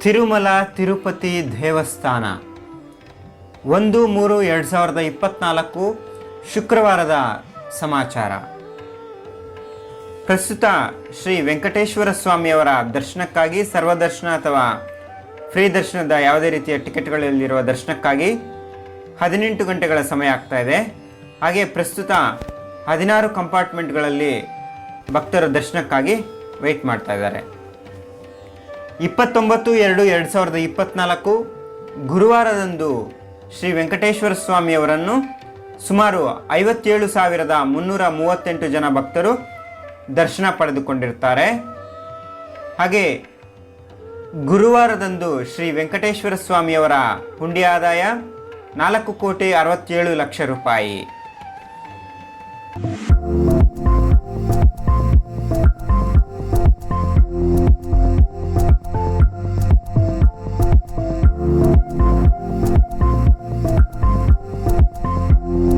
ತಿರುಮಲ ತಿರುಪತಿ ದೇವಸ್ಥಾನ 1-3-2024 ಶುಕ್ರವಾರದ ಸಮಾಚಾರ. ಪ್ರಸ್ತುತ ಶ್ರೀ ವೆಂಕಟೇಶ್ವರ ಸ್ವಾಮಿಯವರ ದರ್ಶನಕ್ಕಾಗಿ ಸರ್ವದರ್ಶನ ಅಥವಾ ಫ್ರೀ ದರ್ಶನದ ಯಾವುದೇ ರೀತಿಯ ಟಿಕೆಟ್ಗಳಲ್ಲಿರುವ ದರ್ಶನಕ್ಕಾಗಿ 18 ಗಂಟೆಗಳ ಸಮಯ ಆಗ್ತಾ ಇದೆ. ಹಾಗೆ ಪ್ರಸ್ತುತ 16 ಕಂಪಾರ್ಟ್ಮೆಂಟ್ಗಳಲ್ಲಿ ಭಕ್ತರ ದರ್ಶನಕ್ಕಾಗಿ ವೆಯ್ಟ್ ಮಾಡ್ತಾ ಇದ್ದಾರೆ. 29/2/2024 ಗುರುವಾರದಂದು ಶ್ರೀ ವೆಂಕಟೇಶ್ವರ ಸ್ವಾಮಿಯವರನ್ನು ಸುಮಾರು 57,338 ಜನ ಭಕ್ತರು ದರ್ಶನ ಪಡೆದುಕೊಂಡಿರ್ತಾರೆ. ಹಾಗೆ ಗುರುವಾರದಂದು ಶ್ರೀ ವೆಂಕಟೇಶ್ವರ ಸ್ವಾಮಿಯವರ ಹುಂಡಿ ಆದಾಯ 4,67,00,000 ರೂಪಾಯಿ.